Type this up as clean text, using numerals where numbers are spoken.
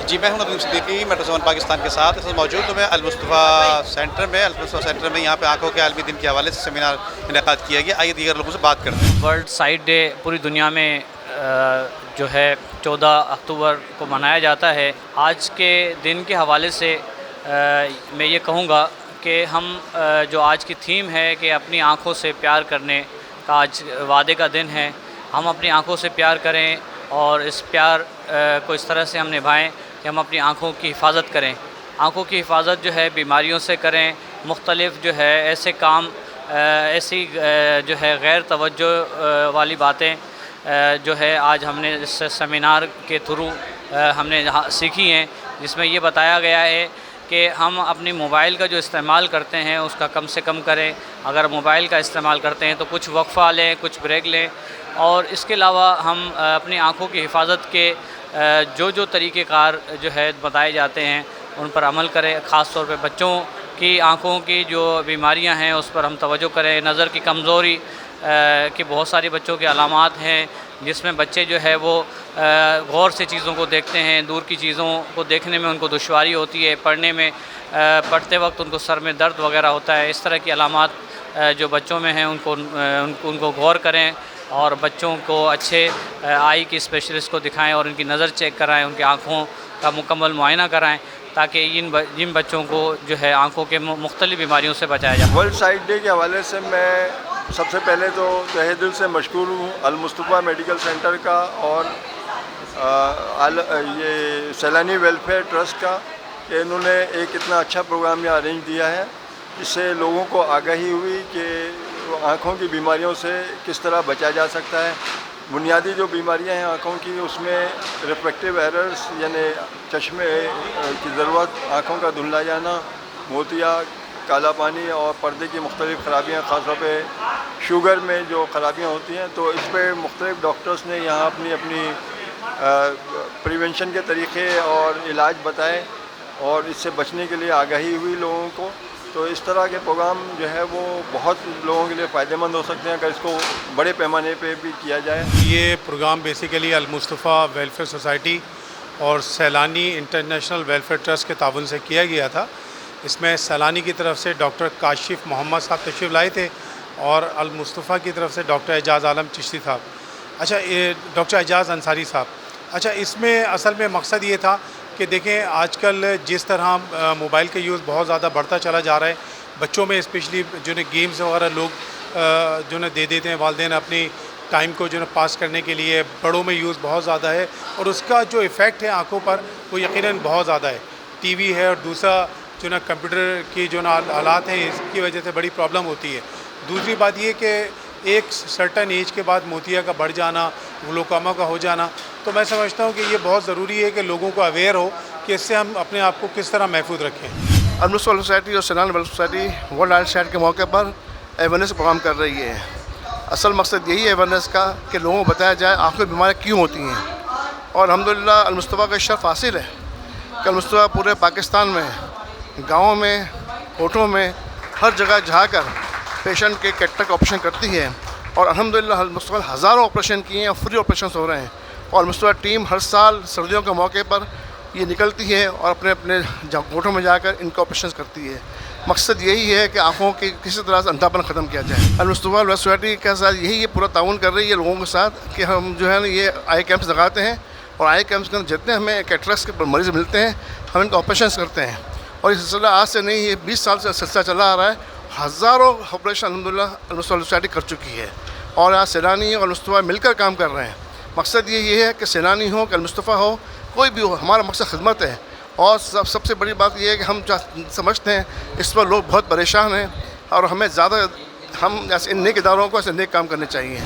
جی میں ہوں ندیم صدیقی میٹرو 7 پاکستان کے ساتھ اس وقت موجود ہوں میں المصطفیٰ سینٹر میں یہاں پہ آنکھوں کے عالمی دن کے حوالے سے سیمینار انعقاد کیا گیا. آئیے دیگر لوگوں سے بات کرتے ہیں. ورلڈ سائٹ ڈے پوری دنیا میں جو ہے 14 اکتوبر کو منایا جاتا ہے. آج کے دن کے حوالے سے میں یہ کہوں گا کہ ہم جو آج کی تھیم ہے کہ اپنی آنکھوں سے پیار کرنے کا آج وعدے کا دن ہے. ہم اپنی آنکھوں سے پیار کریں اور اس پیار کو اس طرح سے ہم نبھائیں کہ ہم اپنی آنکھوں کی حفاظت کریں. آنکھوں کی حفاظت جو ہے بیماریوں سے کریں. مختلف جو ہے ایسے کام ایسی جو ہے غیر توجہ والی باتیں جو ہے آج ہم نے اس سیمینار کے تھرو ہم نے سیکھی ہیں، جس میں یہ بتایا گیا ہے کہ ہم اپنی موبائل کا جو استعمال کرتے ہیں اس کا کم سے کم کریں. اگر موبائل کا استعمال کرتے ہیں تو کچھ وقفہ لیں، کچھ بریک لیں. اور اس کے علاوہ ہم اپنی آنکھوں کی حفاظت کے جو طریقہ کار جو ہے بتائے جاتے ہیں ان پر عمل کریں. خاص طور پہ بچوں کی آنکھوں کی جو بیماریاں ہیں اس پر ہم توجہ کریں. نظر کی کمزوری کہ بہت ساری بچوں کے علامات ہیں جس میں بچے جو ہے وہ غور سے چیزوں کو دیکھتے ہیں، دور کی چیزوں کو دیکھنے میں ان کو دشواری ہوتی ہے، پڑھنے میں پڑھتے وقت ان کو سر میں درد وغیرہ ہوتا ہے. اس طرح کی علامات جو بچوں میں ہیں ان کو غور کریں اور بچوں کو اچھے آئی کی اسپیشلسٹ کو دکھائیں اور ان کی نظر چیک کرائیں، ان کی آنکھوں کا مکمل معائنہ کرائیں تاکہ ان بچوں کو جو ہے آنکھوں کے مختلف بیماریوں سے بچایا جائے. ورلڈ سائٹ ڈے کے حوالے سے میں سب سے پہلے تو تہہ دل سے مشکور ہوں المصطفیٰ میڈیکل سینٹر کا اور یہ سیلانی ویلفیئر ٹرسٹ کا کہ انہوں نے ایک اتنا اچھا پروگرام یہاں ارینج دیا ہے جس سے لوگوں کو آگاہی ہوئی کہ آنکھوں کی بیماریوں سے کس طرح بچا جا سکتا ہے. بنیادی جو بیماریاں ہیں آنکھوں کی اس میں ریفریکٹیو ایررز یعنی چشمے کی ضرورت، آنکھوں کا دھندلا جانا، موتیا، کالا پانی اور پردے کی مختلف خرابیاں، خاص طور پہ شوگر میں جو خرابیاں ہوتی ہیں. تو اس پہ مختلف ڈاکٹرز نے یہاں اپنی پریونشن کے طریقے اور علاج بتائے اور اس سے بچنے کے لیے آگاہی ہوئی لوگوں کو. تو اس طرح کے پروگرام جو ہے وہ بہت لوگوں کے لیے فائدہ مند ہو سکتے ہیں اگر اس کو بڑے پیمانے پہ بھی کیا جائے. یہ پروگرام بیسیکلی المصطفیٰ ویلفیئر سوسائٹی اور سیلانی انٹرنیشنل ویلفیئر ٹرسٹ کے تعاون سے کیا گیا تھا. اس میں سیلانی کی طرف سے ڈاکٹر کاشف محمد صاحب تشریف لائے تھے اور المصطفیٰ کی طرف سے ڈاکٹر اعجاز عالم چشتی صاحب، ڈاکٹر اعجاز انصاری صاحب. اس میں اصل میں مقصد یہ تھا کہ دیکھیں آج کل جس طرح موبائل کا یوز بہت زیادہ بڑھتا چلا جا رہا ہے، بچوں میں اسپیشلی جو گیمز وغیرہ لوگ جو دے دیتے ہیں والدین اپنی ٹائم کو پاس کرنے کے لیے، بڑوں میں یوز بہت زیادہ ہے اور اس کا جو ایفیکٹ ہے آنکھوں پر وہ یقیناً بہت زیادہ ہے. ٹی وی ہے اور دوسرا کمپیوٹر کی آلات ہیں، اس کی وجہ سے بڑی پرابلم ہوتی ہے. دوسری بات یہ کہ ایک سرٹن ایج کے بعد موتیا کا بڑھ جانا، گلوکوما کا ہو جانا. تو میں سمجھتا ہوں کہ یہ بہت ضروری ہے کہ لوگوں کو اویئر ہو کہ اس سے ہم اپنے آپ کو کس طرح محفوظ رکھیں. المصطفیٰ سوسائٹی اور Saylani welfare society world eye sight کے موقع پر اویئرنیس پروگرام کر رہی ہے. اصل مقصد یہی ہے اویئرنیس کا کہ لوگوں کو بتایا جائے آنکھوں کی بیماریاں کیوں ہوتی ہیں. اور الحمدللہ المصطفیٰ کا شرف حاصل ہے کہ المصطفیٰ پورے پاکستان میں گاؤں میں، کوٹوں میں، ہر جگہ جا کر پیشنٹ کے کیٹریکٹ آپریشن کرتی ہے. اور الحمدللہ المصطفیٰ ہزاروں آپریشن کیے ہیں اور فری آپریشنس ہو رہے ہیں. اور المصطفیٰ ٹیم ہر سال سردیوں کے موقع پر یہ نکلتی ہے اور اپنے کوٹوں میں جا کر ان کو آپریشنس کرتی ہے. مقصد یہی ہے کہ آنکھوں کی کسی طرح سے اندھاپن ختم کیا جائے. المصطفیٰ ویلفیئر سوسائٹی کے ساتھ یہی یہ پورا تعاون کر رہی ہے لوگوں کے ساتھ کہ ہم یہ آئی کیمپس لگاتے ہیں اور آئی کیمپس کے اندر جتنے ہمیں کیٹریکٹس کے مریض ملتے ہیں ہم ان کو آپریشنس کرتے ہیں. اور یہ سلسلہ آج سے نہیں، یہ 20 سال سے سلسلہ چلا آ رہا ہے. ہزاروں آپریشن الحمدللہ المصطفیٰ سوسائٹی کر چکی ہے اور آج سیلانی اور المصطفیٰ مل کر کام کر رہے ہیں. مقصد یہ ہے کہ سیلانی ہو کہ المصطفیٰ ہو، کوئی بھی ہو، ہمارا مقصد خدمت ہے. اور سب سے بڑی بات یہ ہے کہ ہم سمجھتے ہیں اس پر لوگ بہت پریشان ہیں اور ہمیں زیادہ ایسے نیک اداروں کو ایسے نیک کام کرنے چاہیے.